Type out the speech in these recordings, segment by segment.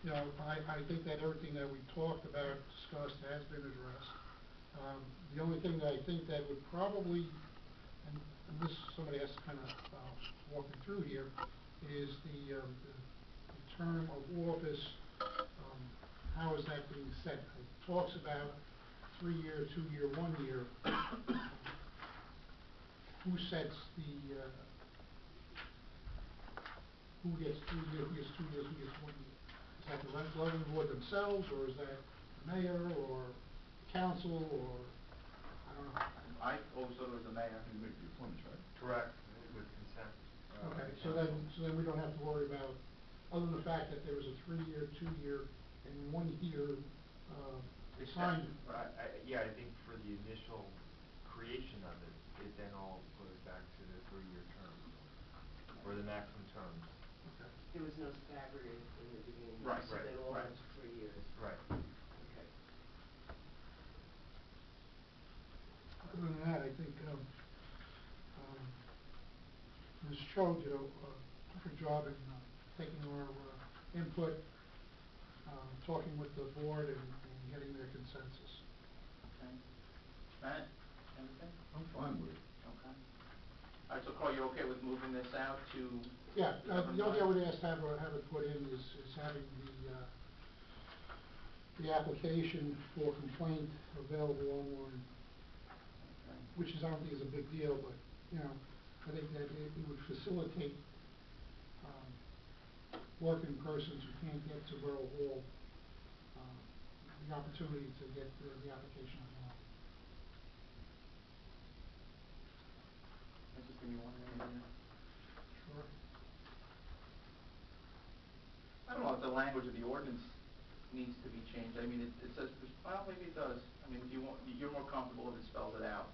you know, I think that everything that we talked about, discussed, has been addressed. The only thing that I think that would probably, and this, somebody has to kind of walk me through here, is the term of office. How is that being set? It talks about 3-year, 2-year, 1 year. Who sets the, who gets 3 years, who gets 2 years, who gets 1 year? Is that the legislative board themselves, or is that the mayor, or the council, or, I don't know. I always thought it was the mayor. You make the appointments, right? Correct, with consent. Okay, so then we don't have to worry about, other than the fact that there was a 3-year, 2-year, and 1-year assignment. Right, yeah, I think for the initial creation of it, it then all goes back to the 3-year term, or the maximum terms. Okay. There was no staggering in the beginning. Right, so right, they all right. went to 3 years. Right. Okay. Other than that, I think Ms. Cho did a perfect job in taking our input, talking with the board, and getting their consensus. Okay. Matt, anything? I'm fine with it. Okay. All right, so Carl, you're okay with moving this out to? Yeah, the only thing I would ask to have it put in is having the application for complaint available online, Okay. which is, I don't think is a big deal, but, you know, I think that it would facilitate working persons who can't get to Borough Hall the opportunity to get the application online. Just give me 1 minute. Sure. I don't know if the language of the ordinance needs to be changed. I mean, it says, well, maybe it does. I mean, if you want, you're more comfortable if it spells it out.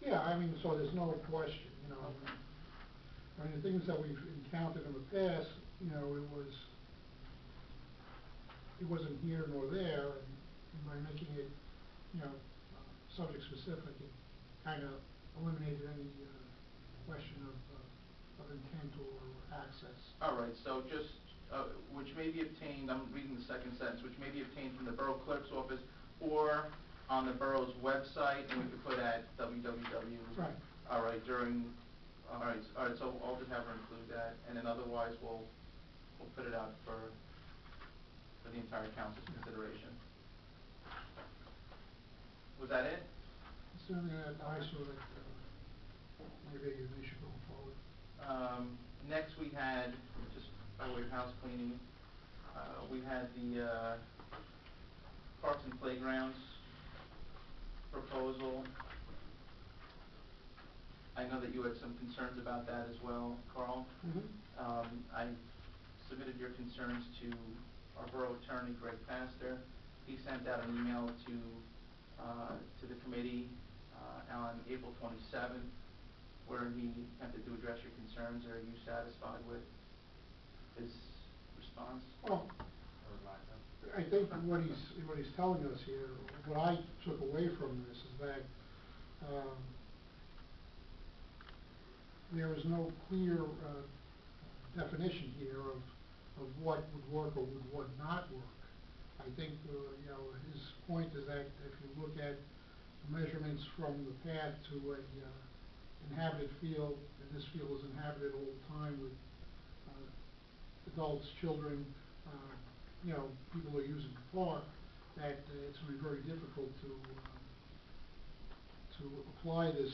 Yeah, I mean, so there's no question, you know. I mean, the things that we've encountered in the past, you know, it wasn't here nor there, and by making it, you know, subject specific, it kind of eliminated any question of intent or access. All right, so just, which may be obtained, I'm reading the second sentence, which may be obtained from the Borough Clerk's office or on the borough's website, and we could put at www. Right. All right, all right, so I'll just have her include that, and then otherwise we'll put it out for the entire council's consideration. Was that it? It's something that I saw that maybe an issue going forward. Next we had, just by way of house cleaning, we had the Parks and Playgrounds proposal. I know that you had some concerns about that as well, Carl. I submitted your concerns to our borough attorney, Greg Pastor. He sent out an email to the committee on April 27th, where he attempted to address your concerns. Are you satisfied with his response? Well, I think what he's telling us here, what I took away from this is that there is no clear definition here of what would work or would not work. I think you know, his point is that if you look at the measurements from the path to a inhabited field, and this field is inhabited all the time with adults, children, you know, people who are using the park, that it's going to be very difficult to apply this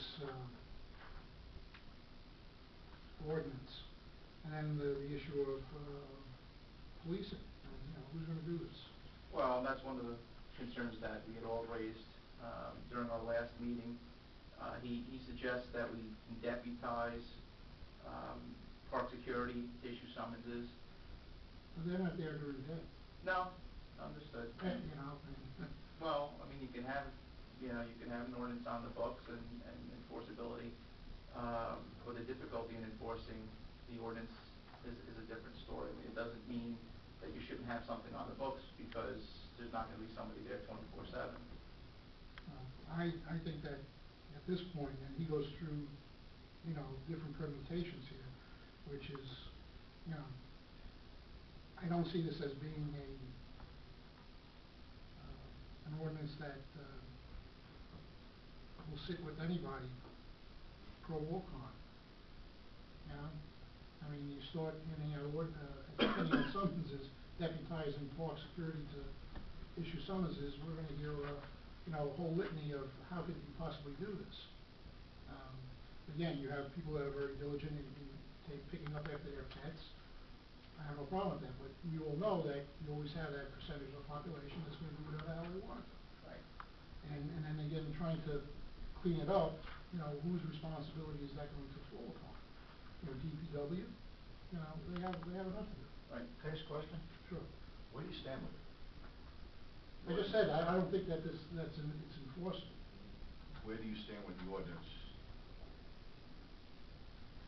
ordinance. And then the issue of policing, you know, who's going to do this? Well, that's one of the concerns that we had all raised during our last meeting. He suggests that we can deputize park security to issue summonses. But they're not there during the day. No, understood. And, you know, well, I mean, you can have an ordinance on the books and enforceability, but the difficulty in enforcing the ordinance is a different story. I mean, it doesn't mean that you shouldn't have something on the books because there's not going to be somebody there 24/7. I think that at this point, and he goes through, you know, different permutations here, which is, you know, I don't see this as being a an ordinance that, will sit with anybody pro or con, you know? I mean, you start handing out handing out summonses, deputizing park security to issue summonses, we're gonna hear, a whole litany of how could you possibly do this? Again, you have people that are very diligent in picking up after their pets. I have no problem with that, but you all know that you always have that percentage of the population that's gonna do whatever the hell they want to. Right. And then again, trying to clean it up, whose responsibility is that going to fall upon? DPW, they have enough to do. Right. Can I ask a question? Sure. Where do you stand with it? I just said, I don't think that it's enforceable. Where do you stand with the ordinance?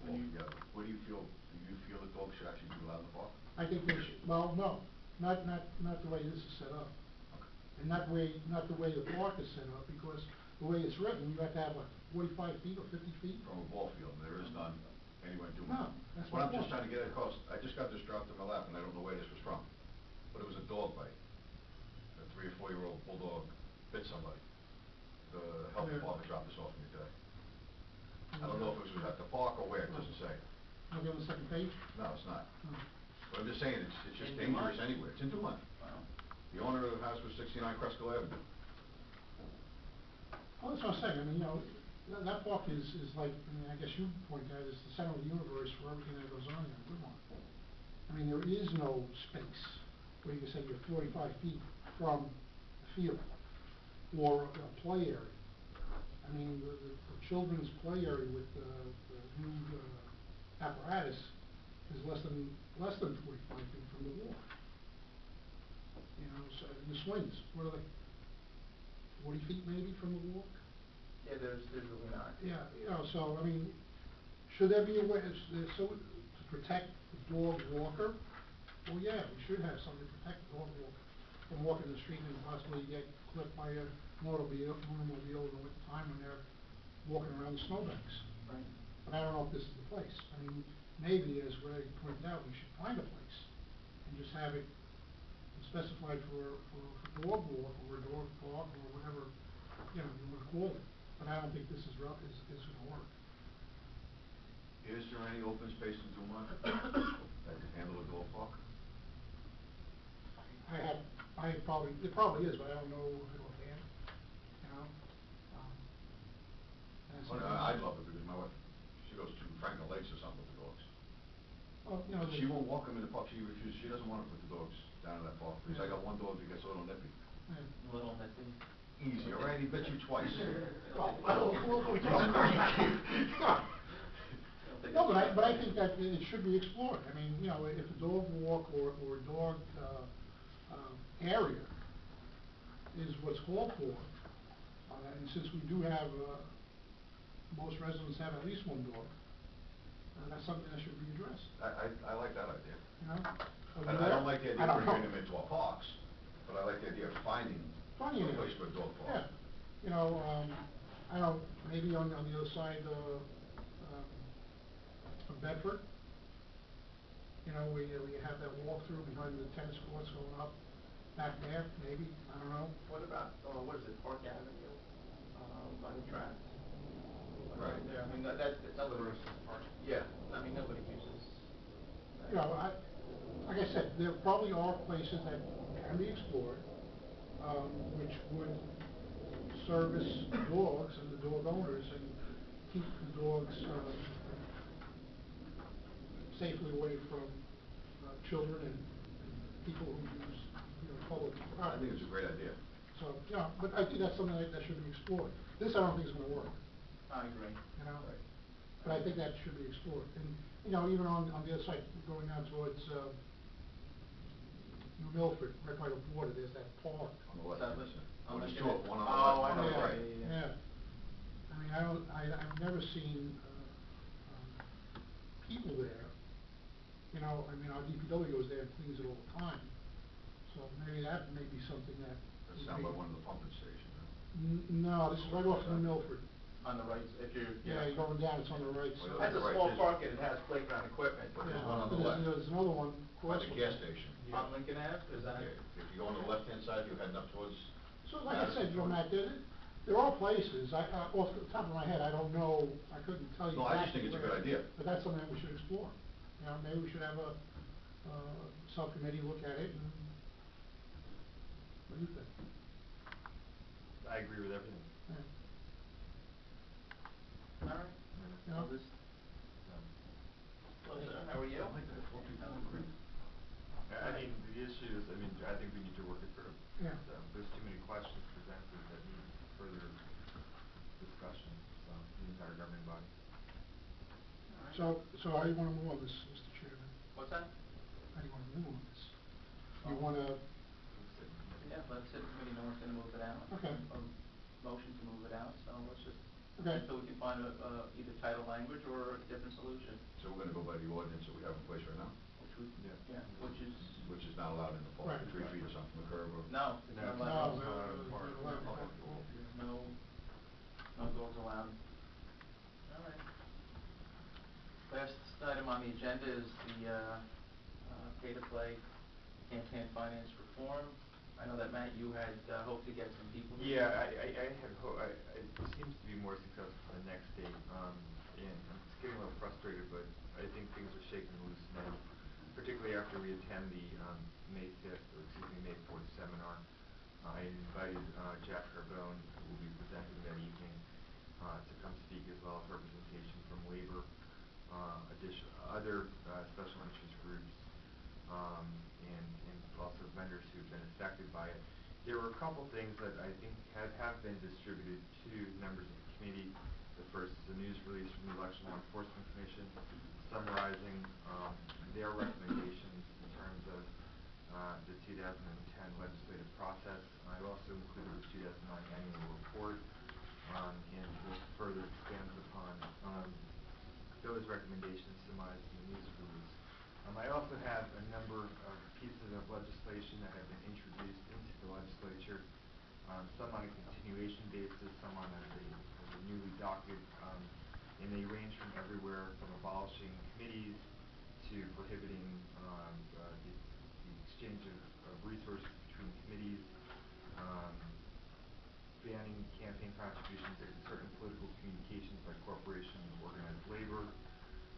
When you- Altogether, where do you feel that dogs should actually be allowed in the park? I think they should, well, no, not the way this is set up. Okay. And not the way the park is set up, because the way it's written, you have to have, what, 45 feet or 50 feet? From a ball field, there is none anywhere in No, Dumont. that's What my I'm just point. trying to get across, I just got this dropped in my lap, and I don't know where this was from, but it was a dog bite. A 3 or 4-year-old bulldog bit somebody. The health Yeah. department dropped this off to me today. I don't know if it was at the park or where, it doesn't say. Maybe on the second page? No, it's not. Hmm. But I'm just saying, it's just In dangerous Dumont? anywhere. It's in Dumont. Wow. The owner of the house was 69 Cresco Avenue. Well, that's what I'm saying, I mean, that park is like, I guess you pointed out, is the center of the universe for everything that goes on there in Dumont. I mean, there is no space where you can say you're 45 feet from the field, or a play area. I mean, the children's play area with the new apparatus is less than 45 feet from the wall. So the swings, what are they, 40 feet maybe from the wall? Yeah, there's really not. Yeah, so, I mean, should there be a way, to protect the dog walker? Well, yeah, we should have something to protect the dog walker from walking the street and possibly get clipped by a automobile in the winter time when they're walking around the snowbanks. Right. But I don't know if this is the place. I mean, maybe, as Greg pointed out, we should find a place and just have it specified for dog walk or dog park or whatever, you want to call it. But I don't think this is gonna work. Is there any open space in Dumont that could handle a dog park? It probably is, but I don't know offhand, and Well, I'd love it, because my wife, she goes to Franklin Lakes or something with the dogs. Well, She won't walk them in the park, she refuses, she doesn't want to put the dogs down in that park, because I got one dog that gets a little nippy. yeah. Little nippy. Easy, all right, he bit you twice. No, but I think that it should be explored. I mean, if a dog walk or dog, area is what's called for, and since we do have, most residents have at least one dog, that's something that should be addressed, I like that idea. So I don't like the idea I of don't bringing know. them into our parks, but I like the idea of finding Finding a it. place for a dog park. Yeah, I don't, maybe on the other side, of Bedford, where you have that walkthrough behind the tennis courts going up, back there, maybe, I don't know. What about, what is it, Park Avenue, by the tracks? Right. There, I mean, that's, nobody. Versus Park. Yeah, I mean, nobody uses. that. Like I said, there probably are places that can be explored, which would service dogs and the dog owners and keep the dogs, safely away from, children and people who use, public I property. think it's a great idea. So, but I think that's something that should be explored. This I don't think is gonna work, I agree. Right. but I think that should be explored. And, even on the other side, going down towards, New Milford, right by the water, there's that park. On the left, Seven. well, there's Lincoln two, Ave. one on Oh, the left, one I on know, the right. Yeah. I mean, I've never seen, people there. Our DPW goes there and cleans it all the time. So maybe that may be something that. That's would down by be- one of the pumping stations, huh? No, this is right off New Milford. On the right, if you're. Yeah, you're going down, it's on the right Well, side. That's a Right, small is- park and it has playground equipment. But Yeah, there's one on but the left. there's another one By across the from gas it. station. On Lincoln Ave, is that? Okay, if you go on the left-hand side, you're heading up towards So like I said, Matt, there are places, off the top of my head, I don't know, I couldn't tell you No, I just think exactly it's a good where, idea. but that's something that we should explore. You know, maybe we should have a, subcommittee look at it and, what do you think? I agree with everything. Yeah. All right. Yeah. Well, this, well, sir, how are you? I like that, 4 people in agreement. I mean, the issue is, I mean, I think we need to work it through. Yeah. There's too many questions presented that need further discussion, so, the entire governing body. All right. So how do you wanna move on this, Mr. Chairman? What's that? How do you wanna move on this? You wanna, Yeah, let it sit in committee, no one's gonna move it out. Okay. Motion to move it out, so let's just, Okay. until we can find either title language or a different solution, So we're gonna go by the ordinance that we have in place right now, which we, Yeah. which is, which is not allowed in the park, Right. 3 feet or something from the curb or. no, it's not No, allowed. no, There's no dogs allowed. All right. Last item on the agenda is the, pay-to-play campaign finance reform. I know that, Matt, you had, hoped to get some people. Yeah, I had it seems to be more successful for the next date, and I'm just getting a little frustrated, but I think things are shaking loose now, particularly after we attend the, May 4th seminar. I invited, Jack Carbone, who will be presenting that evening, to come speak, as well as representation from labor, other, special interest groups, and also vendors who've been affected by it. There were a couple things that I think have been distributed to members of the committee. The first is a news release from the Election Law Enforcement Commission summarizing, their recommendations in terms of, the 2010 legislative process. I also included the 2009 annual report, and this further expands upon, those recommendations summarized in the news release. I also have a number of pieces of legislation that have been introduced into the legislature, some on a continuation basis, some on a newly docketed, and they range from everywhere from abolishing committees to prohibiting, the exchange of resources between committees, banning campaign contributions to certain political communications by corporations, organized labor,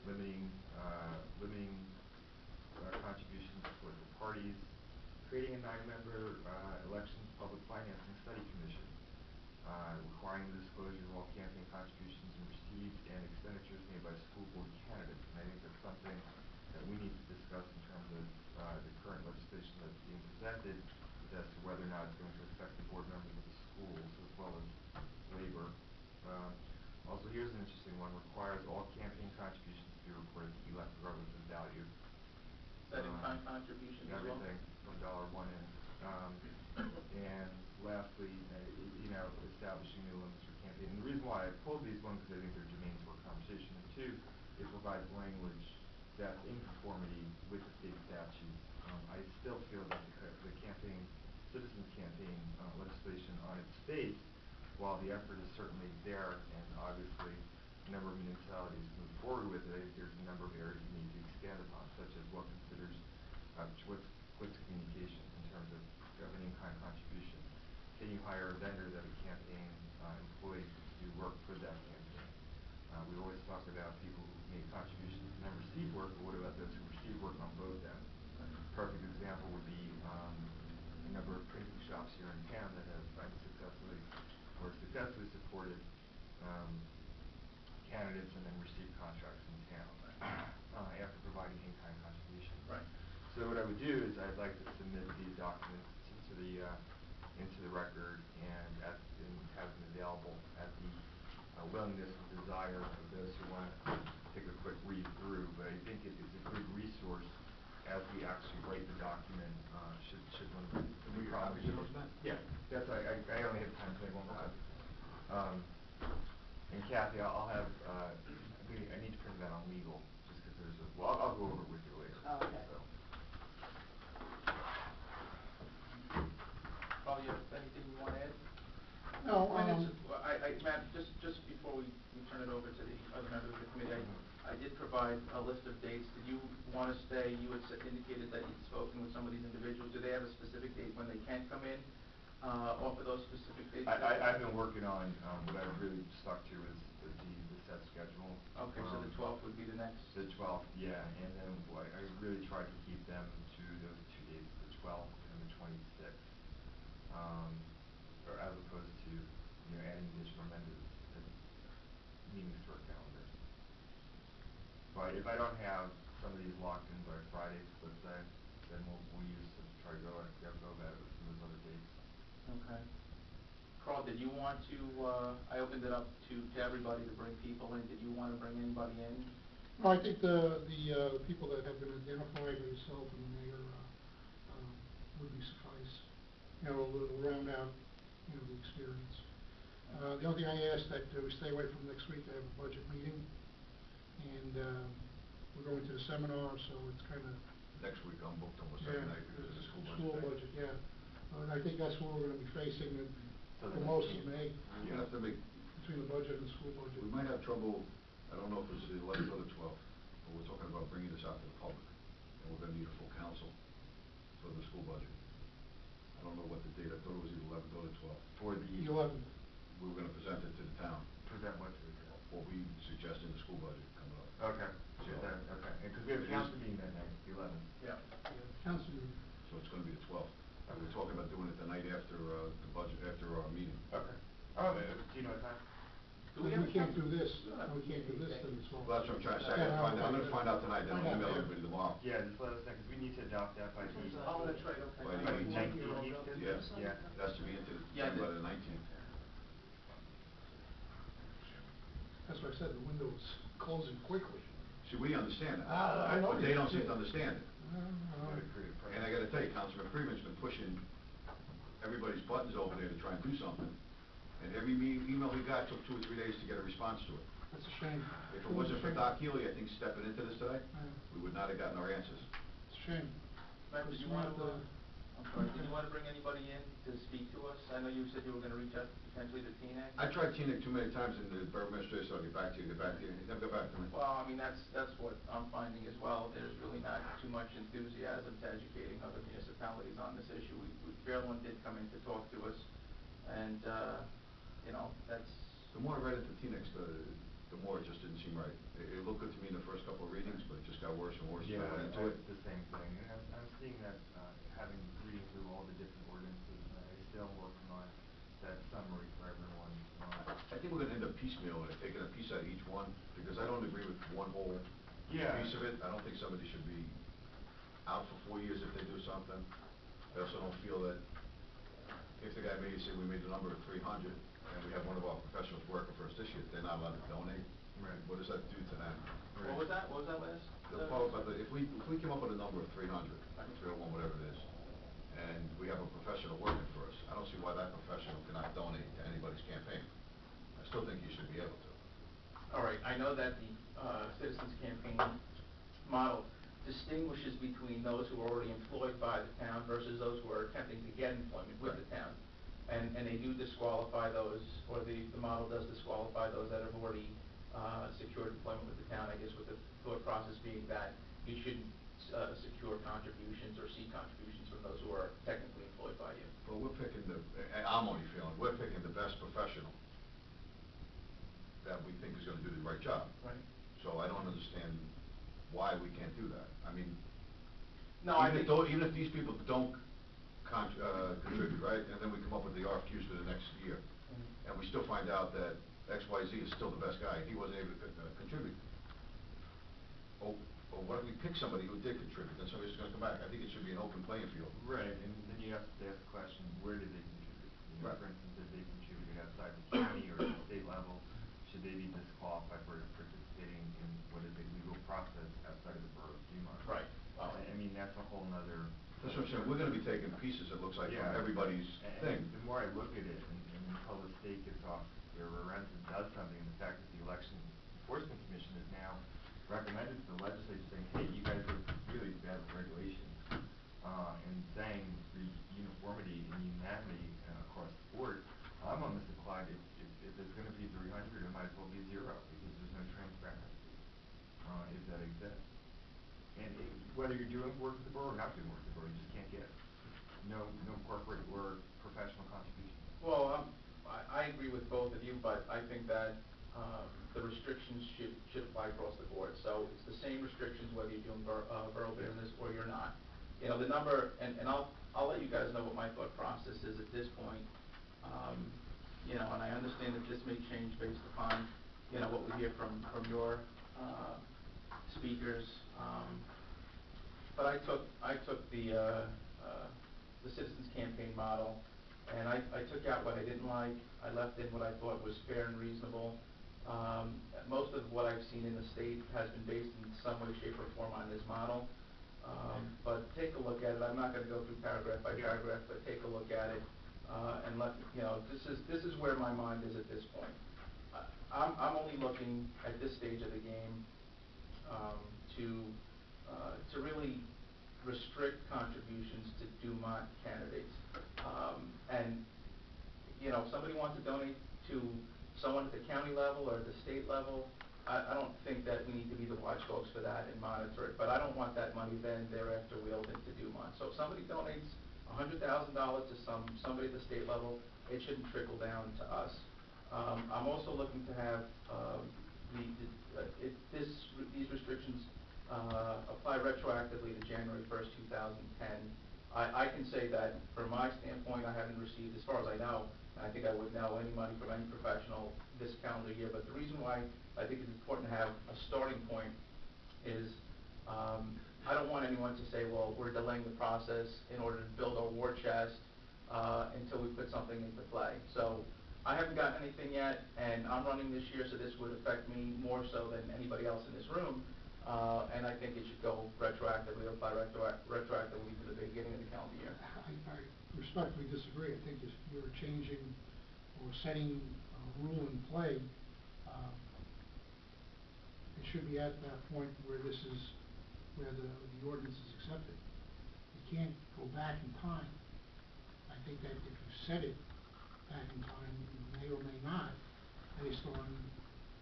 limiting contributions to political parties, creating a 9-member elections public financing study commission, requiring the disclosure of all campaign contributions and receipts and expenditures made by school board candidates. And I think that's something that we need to discuss in terms of the current legislation that's being presented, as to whether or not it's going to affect the board members of the schools as well as labor. Also, here's an interesting one: requires all campaign contributions to be reported to ELEC regardless of value. Is that in-kind contributions as well? Everything from $1 in. And lastly, establishing new limits for campaign. And the reason why I pulled these, one, because I think they're germane to our conversation, and two, it provides language that's in conformity with the state statutes. I still feel that the citizens campaign legislation on its face, while the effort is certainly there, and obviously a number of municipalities move forward with it, I think there's a number of areas we need to expand upon, such as what's communication in terms of an in-kind contribution. Can you hire a vendor that a campaign employee to do work for that campaign? We always talk about people who make contributions and never receive work, but what about those who receive work on both ends? Perfect example would be a number of printing shops here in town that have successfully supported candidates and then received contracts in town after providing in-kind contributions. Right. So what I would do is I'd like to submit these documents into the record and have them available at the willingness and desire of those who want to take a quick read through. But I think it is a good resource as we actually write the document, should one Can we get copies of those, Matt? Yeah, I only have time to make one copy. And Kathy, I'll have, I need to print that on legal, just because I'll go over it with you later. Oh, okay. So. Paul, you have anything you want to add? No, Matt, just before we turn it over to the other members of the committee, I did provide a list of dates. Did you want to stay? You had indicated that you'd spoken with some of these individuals. Do they have a specific date when they can come in? off of those specific dates? I've been working on, what I've really stuck to is the set schedule. Okay, so the 12th would be the next? The 12th, yeah, and then I really tried to keep them to those 2 dates, the 12th and the 26th. Or as opposed to, adding additional meetings to our calendars. But if I don't have some of these locked in by Friday, let's say, then we'll use to try to go about it with some of those other dates. Okay. Carl, did you want to, I opened it up to everybody to bring people in. Did you want to bring anybody in? No, I think the people that have been identified, yourself and the mayor, would be suffice. It'll round out, the experience. The only thing I ask that we stay away from next week, I have a budget meeting, and we're going to the seminar, so it's kind of... Next week I'm booked almost every night because of the school budget. School budget, yeah. And I think that's what we're going to be facing So for the most of 19th. May, We're gonna have to make, between the budget and the school budget. we might have trouble, I don't know if it's the 11th or the 12th, but we're talking about bringing this out to the public. And we're gonna need a full council for the school budget. I don't know what the date, I thought it was either 11th or the 12th. For The the 11th. We were gonna present it to the town, present what to the what we suggest in the school budget coming up. Okay, okay, and because we have a council meeting that night, the 11th. Yeah. Council meeting. So it's gonna be the 12th. We're talking about doing it the night after, the budget, after our meeting. Okay. Oh, do you know what time? Do we have a can't do council? this, We don't have we a can't do this meeting. till the 12th. Well, that's what I'm trying to say, Yeah, I'm gonna find out tonight, then I'll email everybody tomorrow. Yeah, just let us know, because we need to adopt that by the... Oh, that's right, okay. By the By the 19th. 19th? Yeah. Yeah. It has to be into the, Yeah, by the 19th. That's why I said the window is closing quickly. See, we understand that. I know But they you don't do. seem to understand it. And I gotta tell you, Councilman Freeman's been pushing everybody's buttons over there to try and do something. And every email he got took 2 or 3 days to get a response to it. That's a shame. If it wasn't for Doc Healy, I think, stepping into this today, Yeah. we would not have gotten our answers. It's a shame. Matt, did you want to, I'm sorry, did you want to bring anybody in to speak to us? I know you said you were going to reach out potentially to TNAC. I tried TNIC too many times, and the borough administrator said, I'll get back to you, He never got back to me. Well, I mean, that's what I'm finding as well. There's really not too much enthusiasm to educating other municipalities on this issue. Fairlawn did come in to talk to us, and, that's... The more I read into TNICs, the more it just didn't seem right. It looked good to me in the first couple of readings, but it just got worse and worse as Yeah, I went into it. the same thing, and I'm seeing that, having reading through all the different ordinances, and I still am working on that summary for everyone. I think we're gonna end up piecemealing it, taking a piece out of each one, because I don't agree with one whole Yeah. piece of it. I don't think somebody should be out for 4 years if they do something. I also don't feel that if the guy say we made the number of 300, and we have one of our professionals working for us this year, they're not allowed to donate. Right. What does that do to them? What was that? What was that last? The part about if we came up with a number of 300, 301, whatever it is, and we have a professional working for us, I don't see why that professional cannot donate to anybody's campaign. I still think he should be able to. All right, I know that the Citizens Campaign model distinguishes between those who are already employed by the town versus those who are attempting to get employment with the town. And they do disqualify those, or the model does disqualify those that have already secured employment with the town, I guess with the thought process being that you shouldn't secure contributions or see contributions from those who are technically employed by you. But we're picking and I'm only feeling, we're picking the best professional that we think is gonna do the right job. Right. So I don't understand why we can't do that. I mean, No, I think... even if these people don't contribute, right, and then we come up with the RFQs for the next year, and we still find out that XYZ is still the best guy, he wasn't able to contribute. Or what if we pick somebody who did contribute, then somebody's gonna come back? I think it should be an open playing field. Right, and then you have to ask the question, where did they contribute? Right. For instance, if they contributed outside the county or the state level, should they be disqualified for participating in what is a legal process outside of the borough of Dumont? Right. I mean, that's a whole nother... That's what I'm saying, we're gonna be taking pieces, it looks like, from everybody's and thing. the more I look at it, and until the state gets off their rear ends and does something, and the fact that the Election Enforcement Commission is now recommended to the legislature saying, hey, you guys are really bad with regulations, and saying for uniformity and unanimity across the board, I'm almost inclined, if there's gonna be 300, it might as well be 0, because there's no transparency, if that exists. And whether you're doing work with the borough or not doing work with the borough, you just can't get no corporate or professional contributions? Well, I agree with both of you, but I think that the restrictions should apply across the board. So it's the same restrictions whether you're doing borough business or you're not. You know, the number, and I'll let you guys know what my thought process is at this point. You know, and I understand that this may change based upon, you know, what we hear from your speakers. But I took the citizens campaign model, and I took out what I didn't like. I left in what I thought was fair and reasonable. Most of what I've seen in the state has been based in some way, shape, or form on this model. But take a look at it. I'm not going to go through paragraph by paragraph, but take a look at it, and this is where my mind is at this point. I'm only looking at this stage of the game to really restrict contributions to Dumont candidates. And you know, if somebody wants to donate to someone at the county level or at the state level, I don't think that we need to be the watchdogs for that and monitor it. But I don't want that money then thereafter wheeled into Dumont. So if somebody donates $100,000 to somebody at the state level, it shouldn't trickle down to us. I'm also looking to have these restrictions apply retroactively to January 1st, 2010. I can say that from my standpoint, I haven't received, as far as I know, and I think I would know, any money from any professional this calendar year. But the reason why I think it's important to have a starting point is I don't want anyone to say, well, we're delaying the process in order to build our war chest until we put something into play. So I haven't gotten anything yet, and I'm running this year, so this would affect me more so than anybody else in this room. And I think it should go retroactively, apply retroactively to the beginning of the calendar year. I respectfully disagree. I think if you're changing or setting a rule in play, it should be at that point where the ordinance is accepted. You can't go back in time. I think that if you set it back in time, you may or may not, based on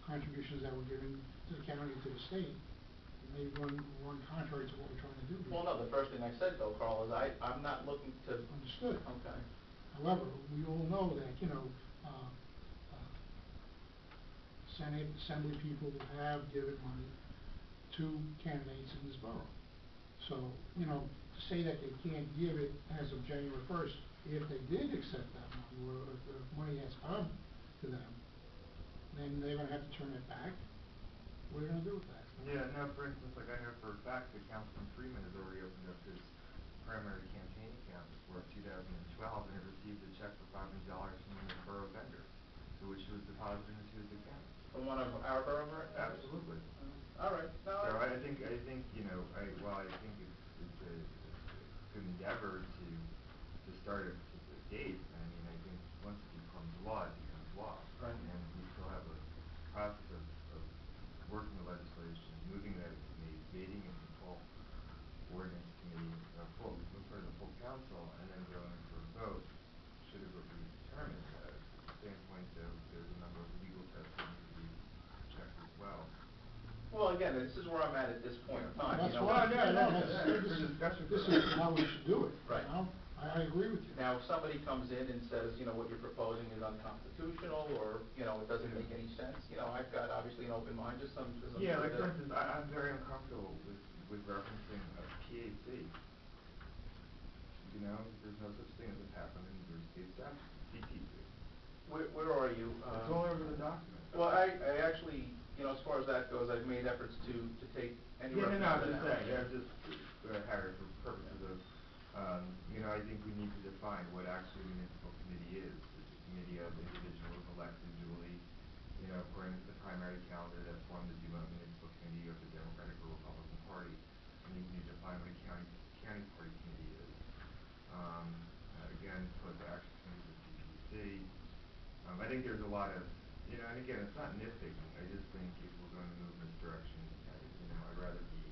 contributions that were given to the county, to the state, it may run contrary to what we're trying to do here. Well, no, the first thing I said, though, Carl, is I'm not looking to... Understood. Okay. However, we all know that, you know, Senate, Assembly people have given money to candidates in this borough. So, you know, to say that they can't give it as of January 1st, if they did accept that money, or if the money has come to them, then they're going to have to turn it back. What are you going to do with that? Yeah, no, for instance, like I know for a fact that Councilman Freeman has already opened up his primary campaign account for 2012 and received a check for $500 from a borough vendor, which was deposited into his account. From one of our borough? Absolutely. All right. No, so I think you know, while I think it's a good endeavor to start at a date, I mean, I think once it becomes law, it becomes law. Right. And we still have a process of working the legislation, moving that committee, debating it in the full ordinance committee, for the full council, and then going for a vote, should it be determined. At the same point, though, there's a number of legal tests that need to be checked as well. well, again, this is where I'm at this point in time. That's you know? why, this is how we should do it. Right. You know? I agree with you. Now, if somebody comes in and says, you know, what you're proposing is unconstitutional, or, you know, it doesn't make any sense, you know, I've got obviously an open mind, just some... Yeah, like for instance, I'm very uncomfortable with referencing a PAC. You know, there's no such thing as a PAC under New Jersey state statute, CPC. Where are you? It's all over the document. Well, I actually, you know, as far as that goes, I've made efforts to take any... Yeah, no, I'm just out. saying, Harry, for purposes of, you know, I think we need to define what actually a municipal committee is. It's a committee of individuals elected duly, you know, according to the primary calendar that form the Dumont Municipal Committee of the Democratic or Republican Party. And you need to define what a county party committee is. Again, opposed to action committees of CPC. I think there's a lot of, you know, and again, it's not nitpicking. I just think if we're going to move in this direction, you know, I'd rather be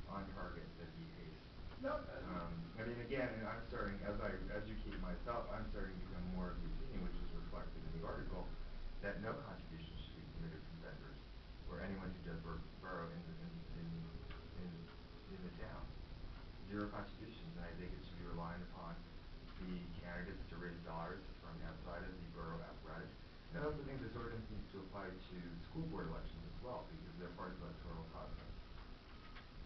on target than be hasty. No, I mean, again, and I'm starting, as I educate myself, I'm starting to become more of the opinion, which is reflected in the article, that no contributions should be permitted from vendors or anyone who does borough in the town. Zero contributions, and I think it should be relying upon the candidates to raise dollars from outside of the borough apparatus. And I also think this ordinance needs to apply to school board elections as well, because they're part of the electoral process.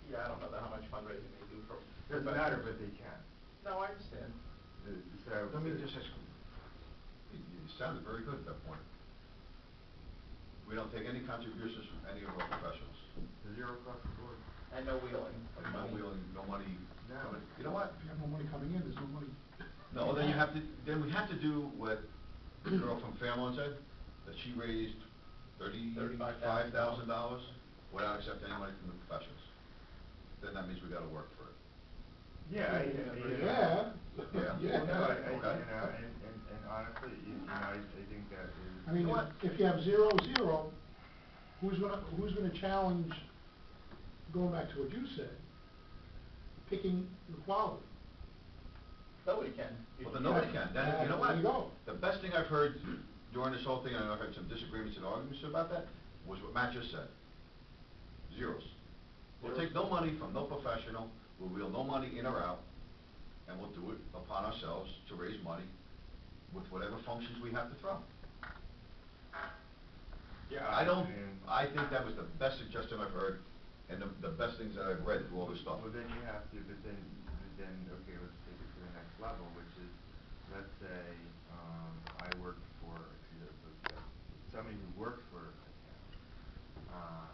Yeah, I don't know how much fundraising they do for. Doesn't matter, but they can. No, I understand. So. Let me just ask, it sounded very good at that point. We don't take any contributions from any of our professionals. Zero across the board. And no wheeling of No money. wheeling, no money. No. coming. You know what? If you have no money coming in, there's no money. No, then you have to, then we have to do what the girl from Fairlawn said, that she raised $35,000 without accepting any money from the professionals. Then that means we gotta work for it. Yeah, Yeah. Yeah. Well, no, Okay. you know, and honestly, you know, I think that is. I mean, You know what? if you have 0-0, who's gonna challenge, going back to what you said, picking the quality? Nobody can. Well, then nobody can, then, you know what? There you go. The best thing I've heard during this whole thing, and I've had some disagreements and arguments about that, was what Matt just said. Zeros. We'll take no money from no professional, we'll wheel no money in or out, and we'll do it upon ourselves to raise money with whatever functions we have to throw. Yeah, I think that was the best suggestion I've heard, and the best things that I've read through all this stuff. Well, then you have to, but then, okay, let's take it to the next level, which is, let's say, I worked for, somebody who worked for a town,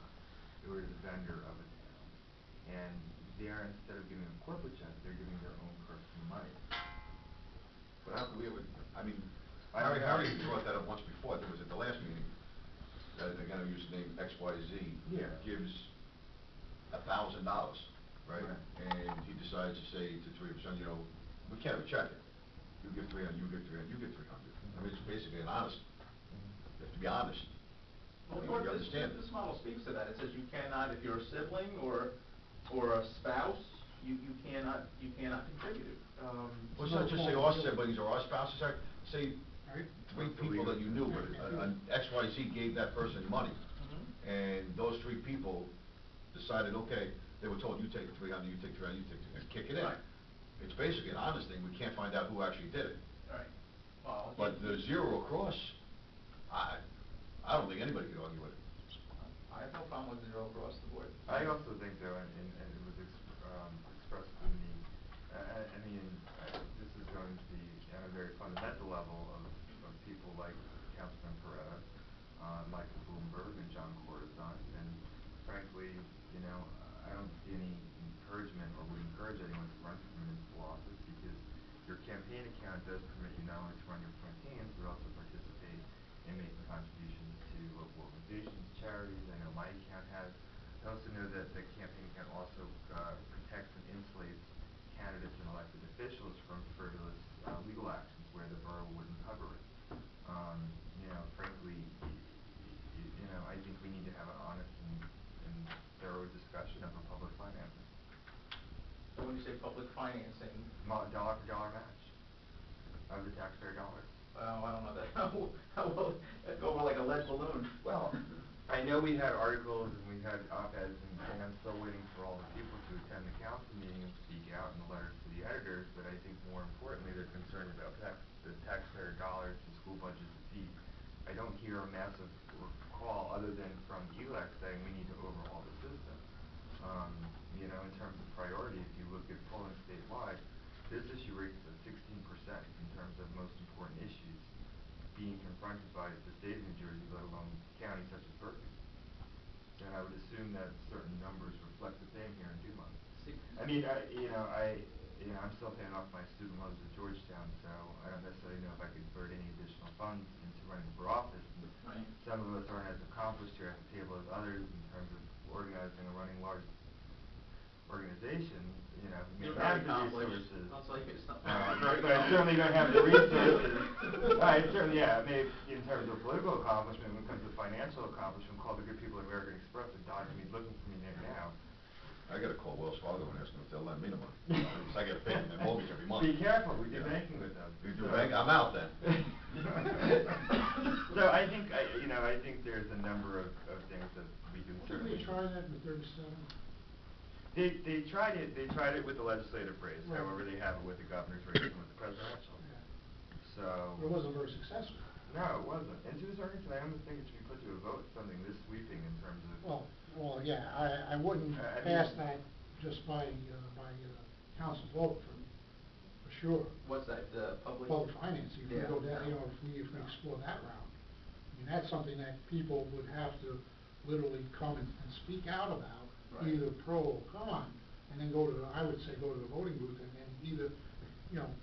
who is a vendor of a town, and they're, instead of giving a corporate check, they're giving their own personal money. But how could we ever, I mean, I don't know. Harry brought that up once before, I think it was at the last meeting, that, again, I used the name XYZ. Yeah. Gives $1,000, right? Right. And he decides to say to 3%, you know, we can't have a check it. You give 300, you give 300, you give 300. I mean, it's basically an honest, you have to be honest. Well, You Gordon, understand. this model speaks to that. It says you cannot, if you're a sibling or a spouse, you cannot contribute. Well, it's not just say our siblings or our spouses, say Right? 3 people that you knew, but XYZ gave that person money. And those 3 people decided, okay, they were told, you take 300, you take 300, you take 200, and kick it in. Right. It's basically an honest thing, we can't find out who actually did it. Right. Well, But the zero across, I don't think anybody could argue with it. I have no problem with zero across the board. I also think though, and it was expressed in the, I mean, this is going to be on a very fundamental level of people like Councilman Peretta, Michael Bloomberg and John Corzine, and frankly, you know, I don't see any encouragement or would encourage anyone to run for municipal office, because your campaign account does permit you not only to run your campaigns, but also participate in making contributions to local organizations, charities. I know my account has. I also know that the campaign account also protects and insulates candidates and elected officials from frivolous legal actions where the borough wouldn't cover it. You know, frankly, you know, I think we need to have an honest and thorough discussion of our public finances. So when you say public financing, Dollar for dollar match of the taxpayer dollars. well, I don't know that, how will that go over like a lead balloon? Well, I know we had articles and we had op-eds, and I'm still waiting for all the people to attend the council meeting and speak out in the letters to the editors, but I think more importantly, they're concerned about the taxpayer dollars the school budget defeat. I don't hear a massive call other than from ELEC saying we need to overhaul the system. You know, in terms of priority, if you look at polling statewide, this issue rates at 16% in terms of most important issues being confronted by the state of New Jersey, let alone counties such as Berkeley. And I would assume that certain numbers reflect the same here in Dumont. I mean, I'm still paying off my student loans at Georgetown, so I don't necessarily know if I could divert any additional funds into running for office. And Right. some of us aren't as accomplished here at the table as others in terms of organizing and running large organizations, you know, who may You're not very have the accomplished. resources. I'll tell you, it's not. But I certainly don't have the resources. I certainly, yeah, maybe in terms of political accomplishment, when it comes to financial accomplishment, call the good people at American Express and dodging me, looking for me now. I gotta call Wells Fargo and ask them if they'll lend me the money. Because I gotta pay them their mortgage every month. Be careful, we do Yeah. banking with them. You do bank, I'm out then. So I think, I think there's a number of things that we can Didn't certainly. they try that in the 37? They tried it with the legislative race, Right. however they have it with the governor's race and with the presidential. Yeah. So. It wasn't very successful. No, it wasn't. And to a certain extent, I almost think it should be put to a vote, something this sweeping in terms of. Well, yeah, I wouldn't I mean- pass that just by council vote for sure. What's that, the public? Public finance, if we Yeah. go down, if we explore that route. I mean, that's something that people would have to literally come and speak out about, Right. either pro or con, and then I would say go to the voting booth and either,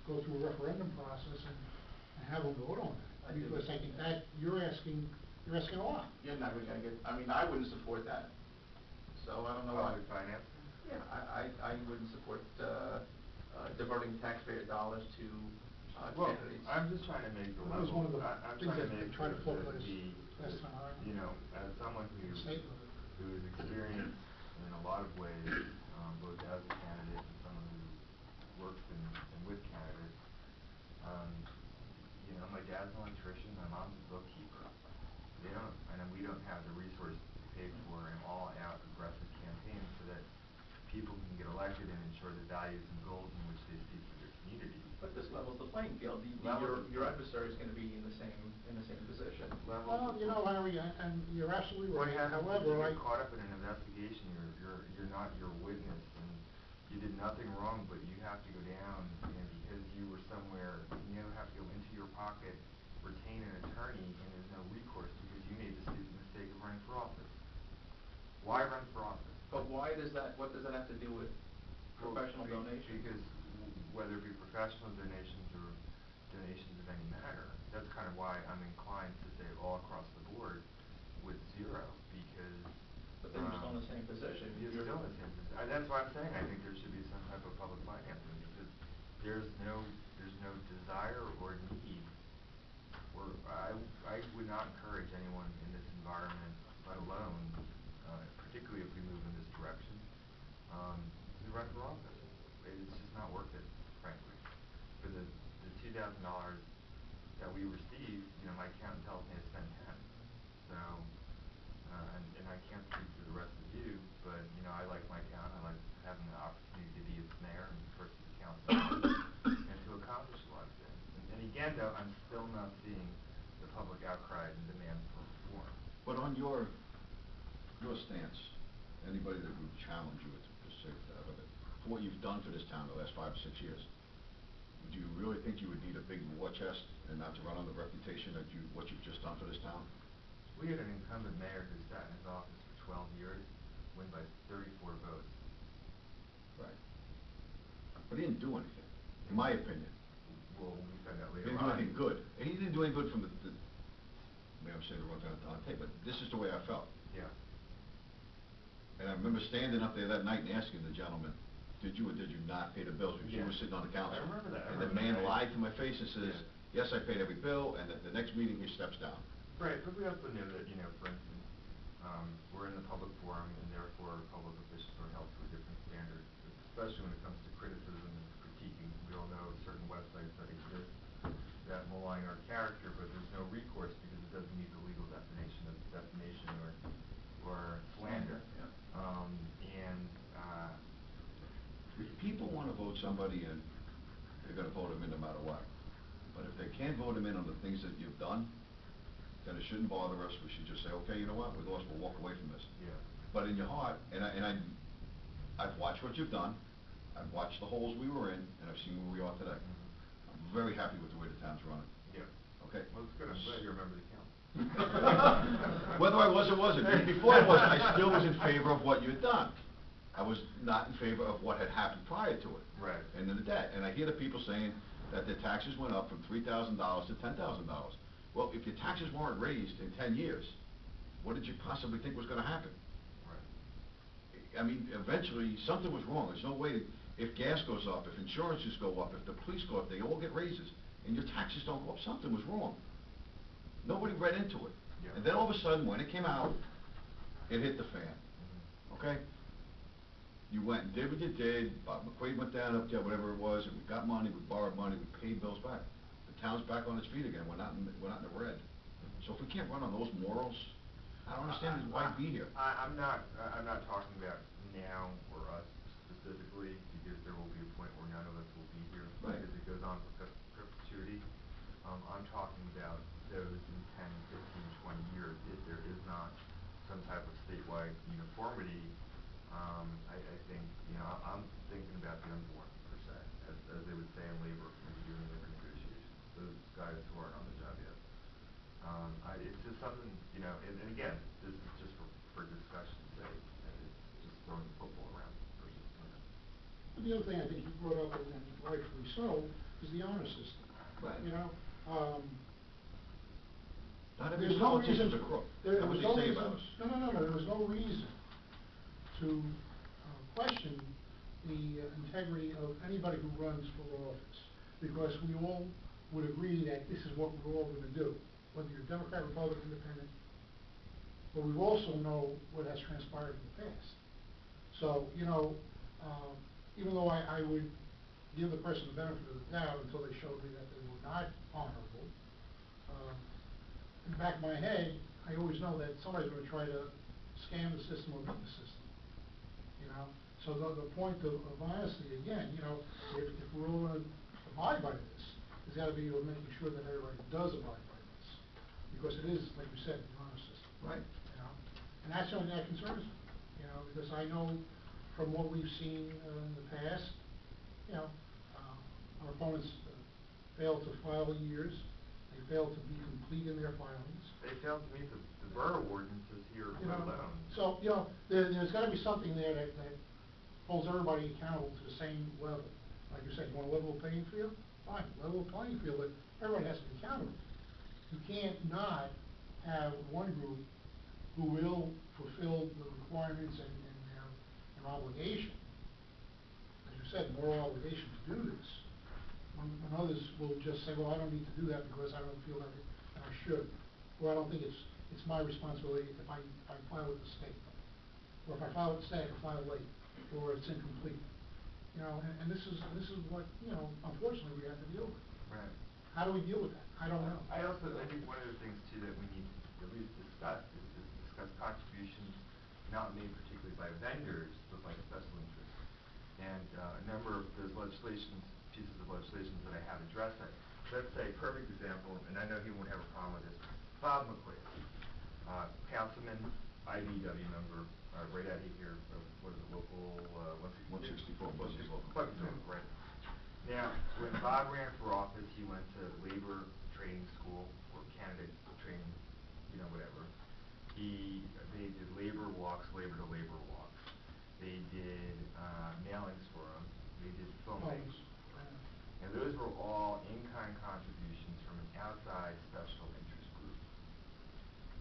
go through a referendum process and have them vote on I that. do. Because I think that, you're asking a lot. You're never gonna get, I mean, I wouldn't support that, so I don't know why. Public finance? Yeah, I wouldn't support, diverting taxpayer dollars to, Well, candidates. I'm just trying to make the That was one of the I'm things trying to that they make tried to float last the, time around. as someone State level. who is experienced in a lot of ways, both as a candidate and someone who works in with candidates, my dad's an electrician, my mom's a bookkeeper. We don't have the resources to pay for an all-out aggressive campaign so that people can get elected and ensure the values and goals in which they speak for their community. But this levels the playing field. Level- Your adversary's gonna be in the same position. Well, Larry, and you're absolutely What right, happens if however, you I. get caught up in an investigation, you're not your witness, and you did nothing wrong, but you have to go down, and because you were somewhere, you have to go into your pocket, retain an attorney, and there's no recourse because you made the stupid mistake of running for office. Why run for office? But what does that have to do with professional donations? Because whether it be professional donations or donations of any matter, that's kind of why I'm inclined to say all across the board with zero, because. But then you're still in the same position. You're still in the same position. That's why I'm saying I think there should be some type of public financing, because there's no desire or need, or I would not encourage anyone in this environment, let alone, particularly if we move in this direction, to run for office. It's just not worth it, frankly. For the $2,000 that we received, my accountant tells me I spent 10. So, and I can't speak for the rest of you, but, I like my accountant. I like having the opportunity to be its mayor and first of the council and to accomplish a lot of things. And again, though, I'm still not seeing the public outcry and demand for reform. But on your stance, anybody that would challenge you to say that, for what you've done for this town the last 5 or 6 years, do you really think you would need a big war chest and not to run on the reputation that what you've just done for this town? We had an incumbent mayor who sat in his office for 12 years, win by 34 votes. Right. But he didn't do anything, in my opinion. Well, we found out He later didn't do on. anything good. And he didn't do any good from maybe I'm saying the wrong thing on tape, but this is the way I felt. Yeah. And I remember standing up there that night and asking the gentleman, did you or did you not pay the bills? Because you Yeah. were sitting on the council. I remember that. And the man lied to my face and says, Yeah. yes, I paid every bill, and at the next meeting, he steps down. Right, but we also know that, for instance, we're in the public forum, and therefore public officials are held to a different standard, especially when it comes to criticism and critiquing. We all know certain websites that exist that malign our character, but there's no recourse because it doesn't meet the legal definition of defamation or slander. Yeah. If people want to vote somebody in, they're going to vote him in no matter what. But if they can't vote him in on the things that you've done, then it shouldn't bother us. We should just say, okay, you know what, we lost, we'll walk away from this. Yeah. But in your heart, I've watched what you've done, I've watched the holes we were in, and I've seen where we are today. Mm-hmm. I'm very happy with the way the town's running. Yeah. Okay? Well, it's good. I'm glad you remember the count. Whether I was or wasn't, before I wasn't, I still was in favor of what you had done. I was not in favor of what had happened prior to it. Right. And then the debt. And I hear the people saying that their taxes went up from $3,000 to $10,000. Well, if your taxes weren't raised in 10 years, what did you possibly think was going to happen? Right. I mean, eventually, something was wrong. There's no way, if gas goes up, if insurances go up, if the police go up, they all get raises, and your taxes don't go up, something was wrong. Nobody read into it. Yeah. And then all of a sudden, when it came out, it hit the fan. Mm-hmm. Okay? You went and did what you did, Bob McQuaid went down up there, whatever it was, and we got money, we borrowed money, we paid bills back. The town's back on its feet again, we're not in the red. So if we can't run on those morals, I don't understand why be here. I'm not talking about now or us specifically, because there will be a point where none of us will be here. Right. Because it goes on for perpetuity. guys who aren't on the job yet. It's just something, you know, and again, this is just for discussion's sake, and it's just throwing the football around versus, you know. But the other thing I think you brought up, and rightfully so, is the honor system. Right. You know, Not every there's no politician's reason, a crook. there That's what was they no say reason, about us. no, there was no reason to question the integrity of anybody who runs for office, because we all would agree that this is what we're all gonna do, whether you're Democrat, Republican, Independent, but we also know what has transpired in the past. So, you know, even though I would give the person the benefit of the doubt until they showed me that they were not honorable, in the back of my head, I always know that somebody's gonna try to scam the system or beat the system, you know? So the point of honesty, again, you know, if we're all gonna abide by this, there's gotta be making sure that everybody does abide by this, because it is, like you said, the honor system. Right. You know, and that's the only thing that concerns me, you know, because I know from what we've seen in the past, you know, our opponents failed to file years, they failed to be complete in their filings. They failed to meet the borough ordinances here, You let know, alone. so, you know, there's gotta be something there that holds everybody accountable to the same level. Like you said, you want a level playing field? Fine, level playing field, but everybody has to be accountable. You can't not have one group who will fulfill the requirements and their obligation, as you said, moral obligation to do this, when others will just say, well, I don't need to do that because I don't feel that I should, or I don't think it's my responsibility if I file with the state, or if I file with the state, I file late, or it's incomplete. You know, and this is what, you know, unfortunately we have to deal with. Right. How do we deal with that? I don't know. I think one of the things too that we need to at least discuss is discuss contributions not made particularly by vendors, but by special interests. And a number of those pieces of legislation that I have addressed that. Let's say, perfect example, and I know he won't have a problem with this, Bob McQuaid, councilman, IBW member, right out of here, what is it, local, 164, Buzzards local. Buzzards local, right. Now, when Bob ran for office, he went to labor training school, or candidate training, you know, whatever. They did labor walks, labor to labor walks. They did, mailings for him. They did filming. And those were all in-kind contributions from an outside special interest group.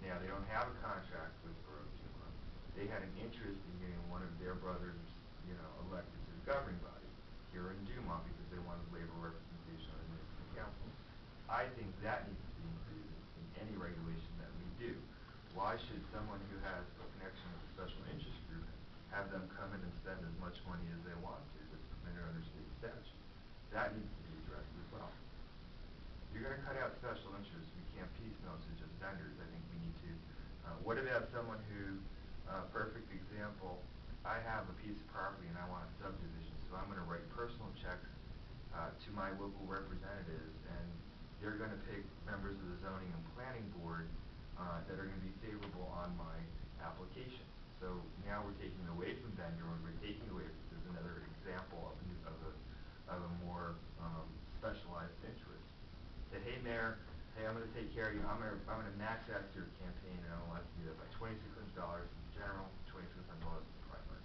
Now, they don't have a contract with Borough Dumont. They had an interest in getting one of their brothers, you know, elected to the governing body here in Dumont because they wanted labor representation on the municipal council. I think that needs to be included in any regulation that we do. Why should someone who has a connection with a special interest group have them come in and spend as much money as they want to that's permitted under state statute? That needs to be addressed as well. You're gonna cut out special interests, we can't piecemeal to just vendors. I think we need to, what about someone who, perfect example, I have a piece of property and I want a subdivision, so I'm gonna write personal checks to my local representatives, and they're gonna pick members of the zoning and planning board that are gonna be favorable on my application. So now we're taking away from vendor, and we're taking away, this is another example of a more specialized interest. That, hey mayor, hey, I'm gonna take care of you, I'm gonna max out your campaign, and I'm gonna let you do that by $2,600 in general, $2,600 in primary.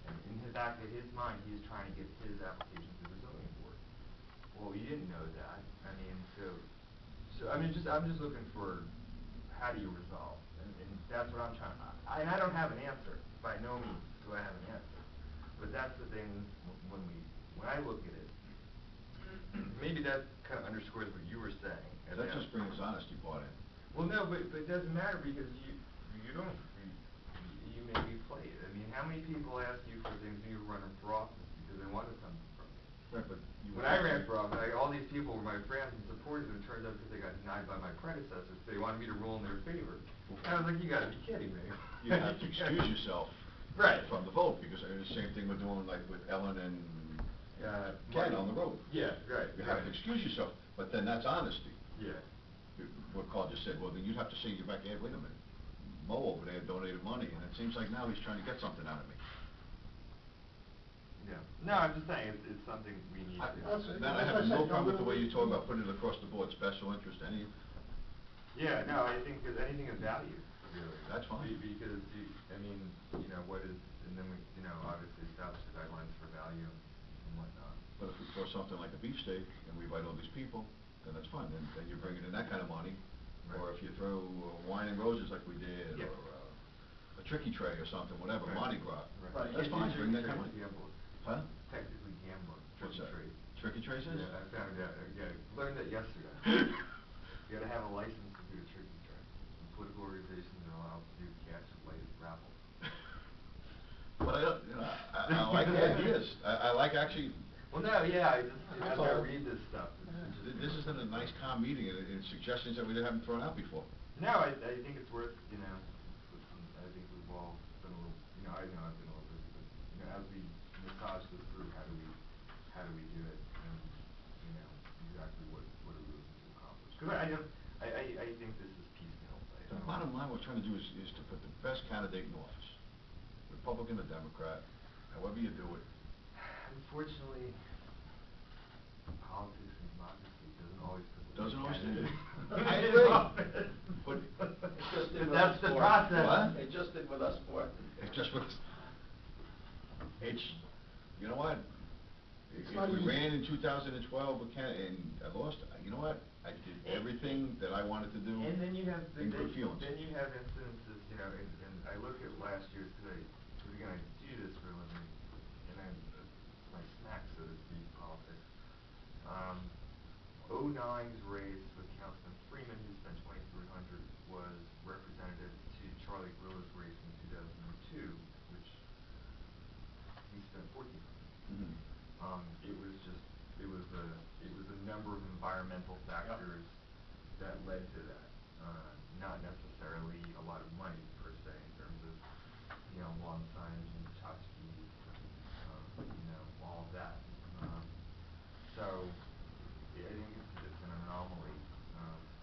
And in the back of his mind, he's trying to get his application through the zoning board. Well, you didn't know that. I mean, so I mean, I'm just looking for, how do you resolve? And that's what I'm trying, and I don't have an answer, by no means do I have an answer. But that's the thing, when I look at it, maybe that kind of underscores what you were saying. That just brings honesty part in. Well, no, but it doesn't matter because you maybe play it. I mean, how many people ask you for things when you were running for office because they wanted something from you? Right, but When I ran for office, all these people were my friends and supporters, and it turns out because they got denied by my predecessors, so they wanted me to rule in their favor. And I was like, you gotta be kidding me. You have to excuse yourself Right. from the vote, because the same thing we're doing like with Ellen and Ken on the road. Yeah, right. You have to excuse yourself, but then that's honesty. Yeah. What Carl just said, well, then you'd have to say in your back, hey, wait a minute, Mo over there donated money, and it seems like now he's trying to get something out of me. Yeah, no, I'm just saying, it's something we need to. Then I have no problem with the way you talk about putting it across the board, special interest, any, Yeah, no, I think that anything of value, really. That's fine. Because I mean, what is, and then we, obviously establish the guidelines for value and whatnot. but if we throw something like a beefsteak and we invite all these people, then that's fine, then you're bringing in that kind of money. Or Right. if you throw wine and roses like we did, Yeah. or a tricky tray or something, whatever, Right. Mardi Gras. Right. That's Can't fine, do bring that trick kind of trays, money. gambling. Huh? Technically gambling, What's trick that? trade. Tricky trays is? Yeah, I found out, learned that yesterday. You gotta have a license to do a tricky tray. And political organizations are allowed to do cash-related raffles. But I like the ideas, I like actually, Well, no, yeah, I just, That's as I all. read this stuff, it's Yeah. this has been a nice calm meeting, and it's suggestions that we haven't thrown out before. No, I think it's worth, I think we've all been a little, I know I've been a little busy, but, as we massage this through, how do we do it, and, exactly what are we looking to accomplish? Because I think this is piecemeal. The bottom line we're trying to do is to put the best candidate in office, Republican or Democrat, however you do it. Unfortunately, politics and democracy doesn't always put the Doesn't always do candidate it. I in agree. office. But It just did with That's us the four. process. What? It just did with us four. it's just, it's, you know what? It's If not we easy. ran in 2012 and I lost, you know what? I did everything that I wanted to do And then you have, in good feelings. then you have incidences, and I look at last year's today, because again, I do this for a living, and my snack, so to speak, politics. 09's race with Councilman Freeman, who spent $2,300, was representative to Charlie Grillo's race in 2002, which he spent $1,400. Mhm. It was a number of environmental factors that led to that, not necessarily a lot of money per se in terms of, lawn signs and tchotchkes, all of that. So, I think it's an anomaly,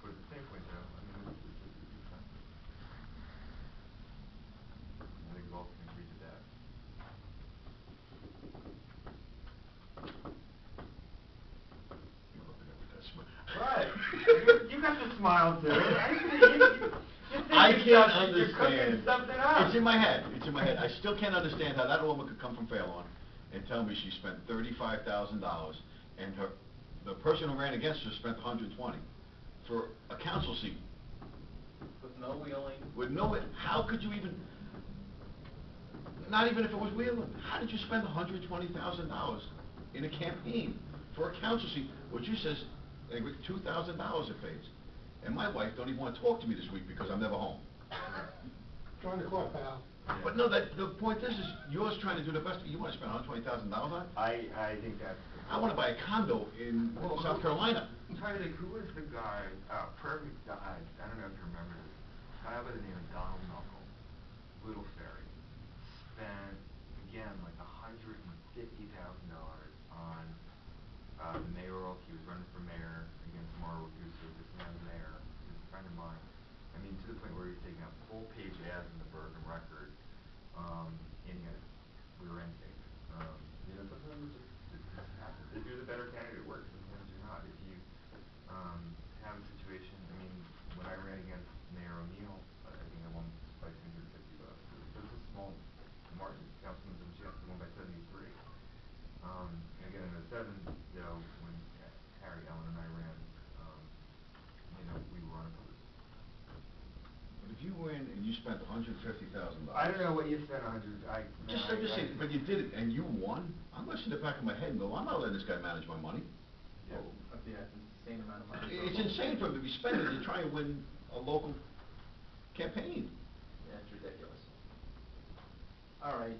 but at the same point though, I mean, it's expensive. I think we all can agree to that. You're looking at me with that smile. Right. You got the smile too. I can't You're cooking understand. something up. It's in my head, I still can't understand how that woman could come from Fairlawn and tell me she spent $35,000 and the person who ran against her spent $120 for a council seat. With no wheeling. With no, how could you even, not even if it was wheeling, how did you spend $120,000 in a campaign for a council seat, which you says, $2,000 it pays? And my wife don't even want to talk to me this week because I'm never home. Join the club, pal. But no, the point is yours trying to do the best, you want to spend $120,000 on it? I think that's. I want to buy a condo in South Carolina. I'm trying to think, who was the guy, perfect guy, I don't know if you remember this, guy by the name of Donald Knuckle, Little Ferry, spent, again, like $150,000 on, the mayoral, he was running for mayor against Mauro Gusso, this man's mayor, he's a friend of mine. I mean, to the point where he's taking out full-page ads in the Bergen Record, and he had rear end tape. Sometimes it just happens. If you're the better candidate, it works. Sometimes you're not. If you have a situation, I mean, when I ran against Mayor O'Neill, I think I won by $250. It was a small margin. Councilman Dumont won by 73. Again, in 07, when Harry, Ellen, and I ran, we were unopposed. But if you win and you spent $150,000. I don't know what you spent $100. I'm just saying, but you did it and you won. I'm going to sit in the back of my head and go, I'm not letting this guy manage my money. Yeah. Yeah, it's an insane amount of money. It's insane for him to be spending to try and win a local campaign. Yeah, it's ridiculous. All right,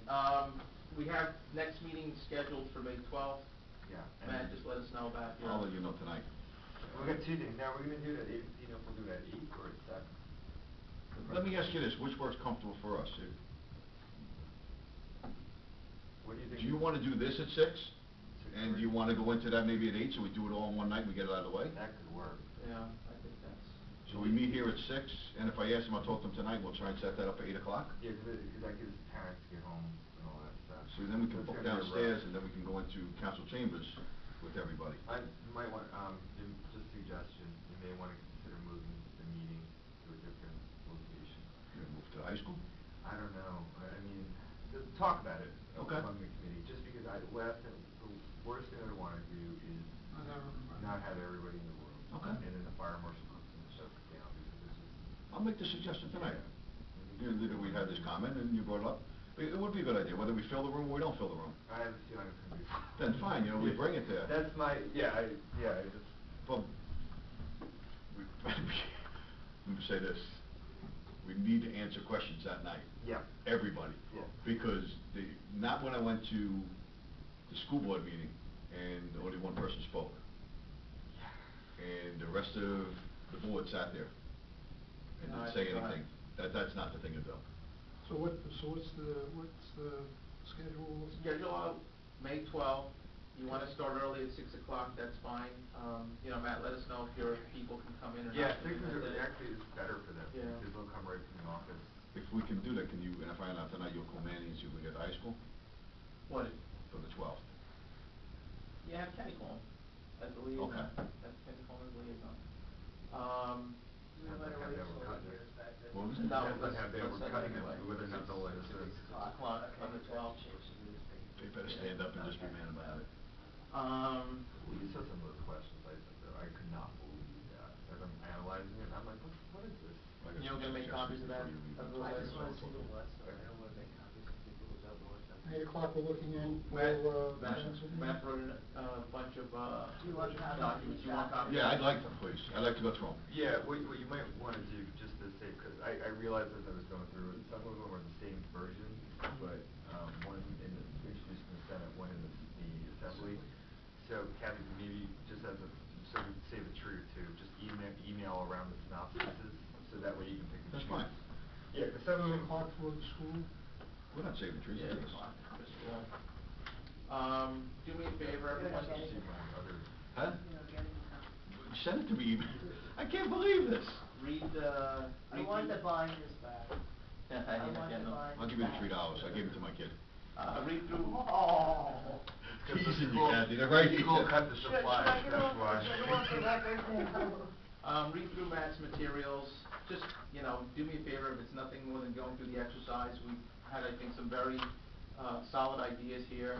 we have next meeting scheduled for May 12th. Yeah. Matt, just let us know about your. I'll let you know tonight. We got 2 days. Now, we're going to do it at 8, if we'll do it at 8 or at 7. Let me ask you this, which works comfortable for us? What do you think? Do you want to do this at 6? And do you want to go into that maybe at 8, so we do it all in one night and we get it out of the way? That could work. Yeah, I think that's. So we meet here at 6, and if I ask them, I'll talk to them tonight, we'll try and set that up at 8 o'clock? Yeah, because that gives parents to get home and all that stuff. So then we can Let's book go downstairs, rough. and then we can go into council chambers with everybody. You might want, just suggestion, you may wanna consider moving the meeting to a different location. You gonna move to the high school? I don't know, I mean, talk about it Okay. among the committee, just because the worst thing I wanna do is Not have everybody. not have everybody in the room. Okay. And then the fire marshal comes in and shuts it down, because it's just. I'll make the suggestion tonight. Yeah. We had this comment, and you brought it up. It would be a good idea, whether we fill the room or we don't fill the room. I have a feeling it's gonna be. Then fine, you know, we bring it there. That's my, I just. But, let me say this, we need to answer questions that night. Yeah. Everybody. Yeah. Because not when I went to the school board meeting and only one person spoke. And the rest of the board sat there and No, I didn't say think anything. That's not the thing to do. So what's the schedule? Schedule May 12th. You wanna start early at 6 o'clock, that's fine. You know, Matt, let us know if your people can come in or not. Yeah, come in that day. actually it's better for them, Yeah. because they'll come right from the office. If we can do that, can you, and if I find out tonight, you'll call Manny and see if we get to high school What? for the 12th? Yeah, have Kenny call him, as the liaison. Okay. Have Kenny call him as liaison. No matter what Have it's them all cut years this. back then. What was it? No, Depends on let's- how bad let's we're say cutting anyway. them, whether or not they'll let us do it. 6 o'clock on the 12th. They better stand up and just be man about it. We just saw some of those questions, I could not believe that, as I'm analyzing it, I'm like, what is this? I got You some don't gonna make copies of that? suggestions Of before those I you leave. just wanna see the what's, I don't wanna make copies of people who don't know what's up. 8 o'clock we're looking in Matt, for, Matt brought in a bunch of, Do you want copies? documents, you want copies? Yeah, I'd like them, please. I'd like to go through them. Yeah, what you might wanna do, just to say, cause I realized as I was going through it, some of them are the same version, but, one introduced in the Senate, one in the Assembly. So Kathy, maybe just so we can say the truth too, just email around the synopsises, so that way you can pick and That's choose. fine. Yeah, 'cause some of 8 them. o'clock for the school. We're not saving trees. Yeah, for this. 8 o'clock, just, do me a favor, everyone. Huh? You know, getting the copies. Send it to me. I can't believe this. Read, I want the binders back. Yeah, I yeah, want yeah, the no. binders. I'll give you the $3. I gave it to my kid. Read through. Oh. Teasing you, Kathy, they're right here. School cut the Should supplies, I get that's off, why. should I go off the record now? Read through Matt's materials, just, you know, do me a favor, if it's nothing more than going through the exercise, we had, I think, some very, solid ideas here,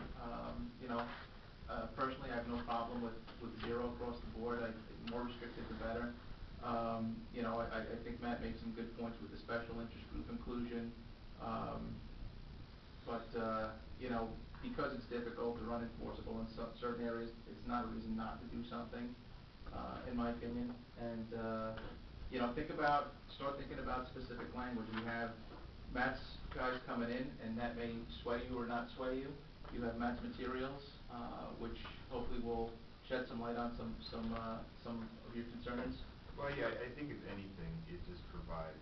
you know, personally, I have no problem with 0 across the board, the more restricted the better. You know, I think Matt made some good points with the special interest group inclusion, but, you know, because it's difficult or unenforceable in certain areas, it's not a reason not to do something, in my opinion. And, you know, start thinking about specific language. We have Matt's guys coming in, and that may sway you or not sway you. You have Matt's materials, which hopefully will shed some light on some of your concerns. Well, yeah, I think if anything, it just provides,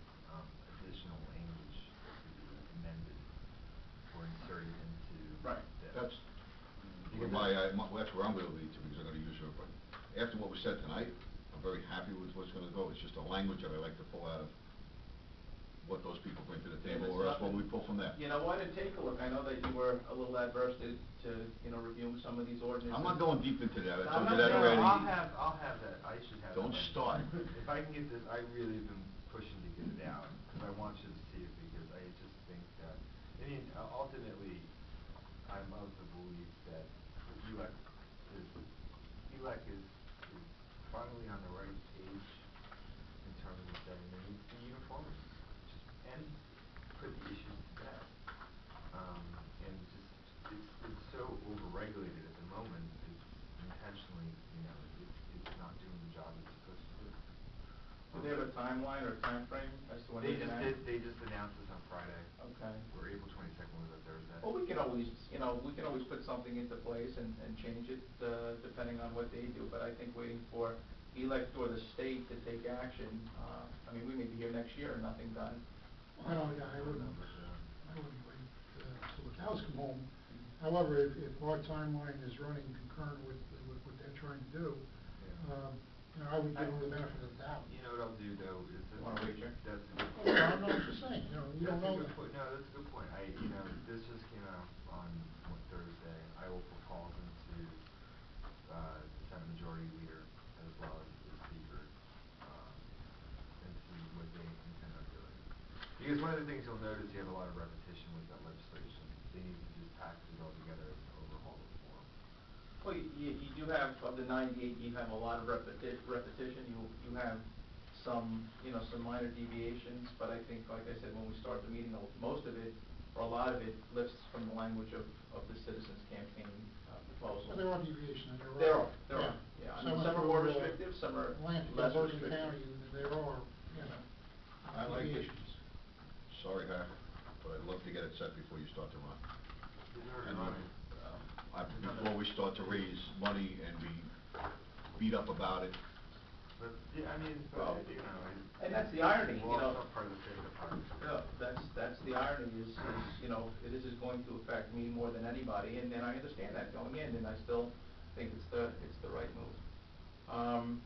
additional language to be amended or inserted into. Right. That's Because that's where I'm gonna lead to, because I'm gonna use her, but after what was said tonight, I'm very happy with what's gonna go. It's just a language that I like to pull out of what those people bring to the Yeah, table, but or else it's what not- we pull from there. You know what, and take a look, I know that you were a little adverse to, you know, reviewing some of these ordinances. I'm not going deep into that, I No, told you no, that no, already. I'll have that, I should have that. Don't by- start. If I can get this, I really have been pushing to get it out, because I want you to see it, because I just think that, I mean, ultimately, I'm of the belief that ELEC is finally on the right page in terms of saying there needs to be uniformity, and put the issues to bed. And just, it's so overregulated at the moment, it's intentionally, you know, it's not doing the job it's supposed to do. Do they have a timeline or timeframe as to when They they can just act? they just announced this on Friday. Okay. Or April 22nd was a Thursday. Well, we can always, you know, put something into place and change it, depending on what they do, but I think waiting for elect or the state to take action, I mean, we may be here next year and nothing done. I wouldn't wait till the cows come home. However, if our timeline is running concurrent with what they're trying to do, Yeah. you know, I would give them the benefit of the doubt. You know what I'll do though is Wanna wager? that's a good Well, I'm not just saying, you know, you don't know That's a good that. point. No, that's a good point. You know, this just came out on Because one of the things you'll notice, you have a lot of repetition with that legislation. They need to just package it all together and overhaul the form. Well, you do have, of the 98, you have a lot of repetition, you have some, some minor deviations, but I think, like I said, when we start the meeting, most of it, or a lot of it, lifts from the language of the Citizens Campaign proposal. Well, there are deviations, you're There right. are, yeah. I mean, some are more restrictive, some are less Atlantic restrictive. County, there are, I like it. deviations. Sorry, Hack, but I'd love to get it set before you start to run. He's already And, running. before we start to raise money and be beat up about it. But, yeah, I mean, Well, I- and that's the irony, Well, it's not part of the state of that's the irony is, this is going to affect me more than anybody, and I understand that going in, and I still think it's the right move.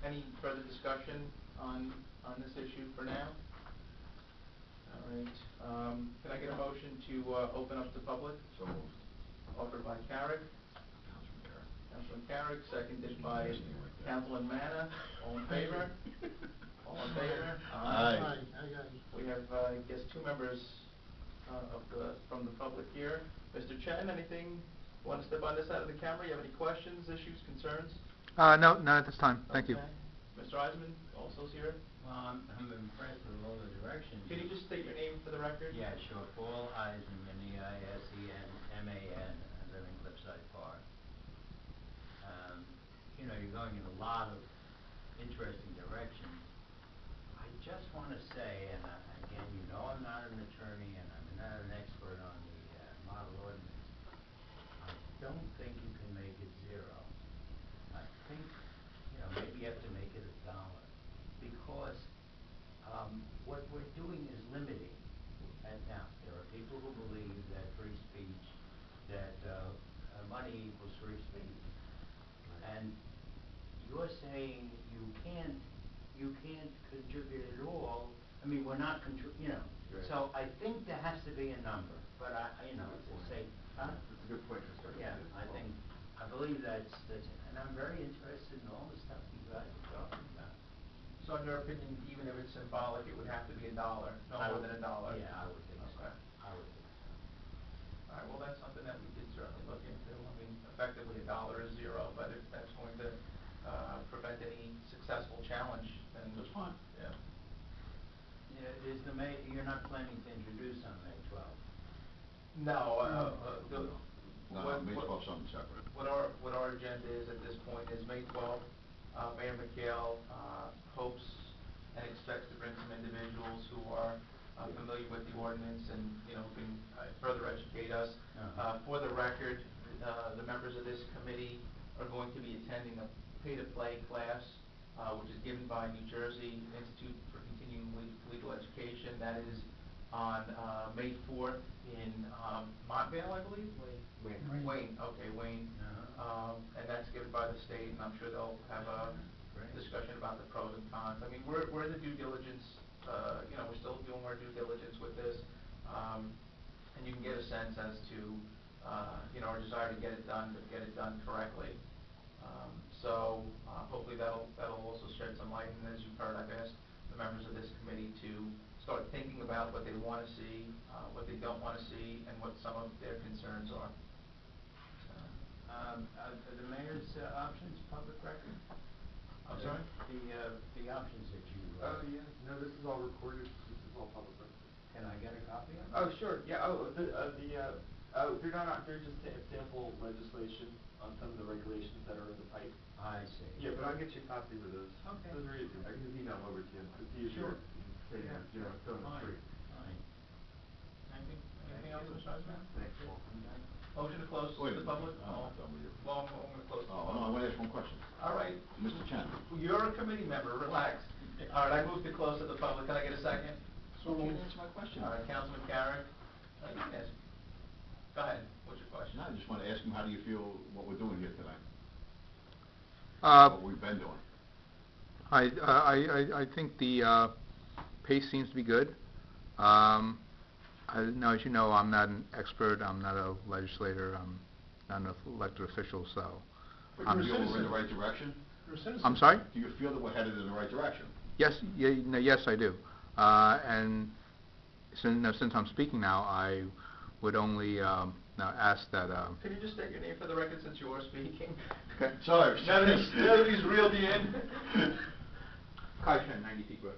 Any further discussion on this issue for now? All right, can I get a motion to, open up the public? So moved. Offered by Carrick, Councilman Carrick, seconded by Councilman Manna, all in favor? All in favor? Aye. We have, I guess, two members from the public here. Mr. Chen, anything, want to step on this side of the camera? You have any questions, issues, concerns? No, not at this time. Thank you. Okay. Mr. Eisman, also is here. Well, I'm impressed with all the directions. Can you just state your name for the record? Yeah, sure. Paul Eisenman, E-I-S-E-N-M-A-N, I live in Cliffside Park. You're going in a lot of interesting directions. I just want to say, and again, I'm not an attorney and I'm not an expert on the model ordinance. I don't think you can make it zero. I think, maybe you have to make it $1, because what we're doing is limiting. And now, there are people who believe that free speech, that money equals free speech. And you're saying you can't contribute at all. I mean, we're not Right. So I think there has to be a number, but to say, That's a good point to start. yeah, I believe that's, and I'm very interested in all the stuff you guys are talking about. So in your opinion, even if it's symbolic, it would have to be $1, no more than $1? Yeah, I would think so. Okay. I would think so. All right, well, that's something that we could certainly look into. I mean, effectively $1 is zero, but if that's going to prevent any successful challenge, then. That's fine. Yeah. Yeah, you're not planning to introduce on May 12th? No, No, May 12th, something separate. What our agenda is at this point is May 12th. Mayor McHale hopes and expects to bring some individuals who are familiar with the ordinance and, can further educate us. For the record, the members of this committee are going to be attending a pay-to-play class, which is given by New Jersey Institute for Continuing Legal Education. That is on May 4th in Montvale, I believe? Wayne, okay, Wayne. And that's given by the state, and I'm sure they'll have a discussion about the pros and cons. I mean, we're in the due diligence, we're still doing our due diligence with this, and you can get a sense as to, our desire to get it done, but get it done correctly. So hopefully that'll also shed some light, and as you've heard, I've asked the members of this committee to start thinking about what they want to see, what they don't want to see, and what some of their concerns are. Are the mayor's options public record? I'm sorry? The options that you. Oh, yeah, no, this is all recorded, this is all public record. Can I get a copy of it? Oh, sure, yeah, they're just sample legislation on some of the regulations that are in the pipe. I see. Yeah, but I'll get you copies of those. Okay. Those are easy, I can just email them over to you, it's Sure. easier. Say, fill in the Fine, street. fine. Anything else, Mr. Eisman? Thanks, Paul. Motion to close Wait a the minute. public? I'm not done with you. Well, I'm going to close the Oh, public. no, I want to ask one question. All right. Mr. Chen. You're a committee member, relax. All right, I move to close to the public. Can I get a second? So You moved. can't answer my question. All right, Councilman Carrick. You can ask. Go ahead. What's your question? No, I just want to ask him, how do you feel what we're doing here tonight? Uh, What we've been doing? I think the pace seems to be good. Now, as you know, I'm not an expert, I'm not a legislator, I'm not an elected official, so. Do you feel we're in the right direction? You're a citizen. I'm sorry? Do you feel that we're headed in the right direction? Yes, yes, I do. And since I'm speaking now, I would only, now ask that, Could you just state your name for the record since you are speaking? Sorry. Now that he's reeled you in. Kai Shen, 90 Peak Road.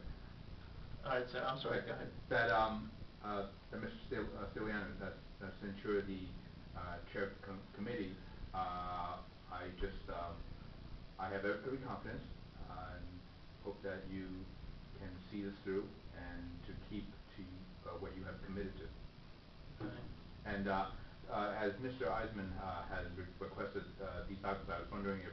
All right, sir, I'm sorry, go ahead. That, that Mr. Stiliano, that's to ensure the, chair of the committee, I just, I have every confidence, and hope that you can see this through and to keep to, what you have committed to. All right. And, as Mr. Eisman, has requested, these documents, I was wondering if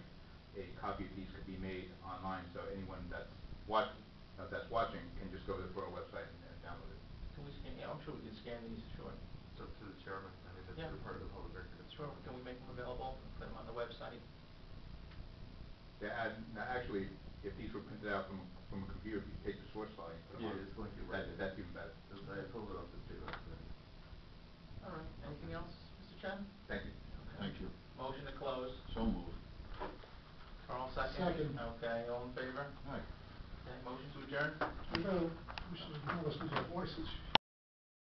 a copy of these could be made online, so anyone that's watching can just go to the borough website and download it. Can we scan, yeah, I'm sure we can scan these, sure. It's up to the chairman, I mean, Yeah. they're part of the public record. Sure, can we make them available, put them on the website? Yeah, and actually, if these were printed out from a computer, if you take the source file and put them on, Yeah, it's going to be right. that's even better. I pulled it off the table. All right, anything else, Mr. Chen? Thank you. Thank you. Motion to close. So moved. Carl, second? Second. Okay, all in favor? Aye. Okay, motion to adjourn? We should, we should, our voices.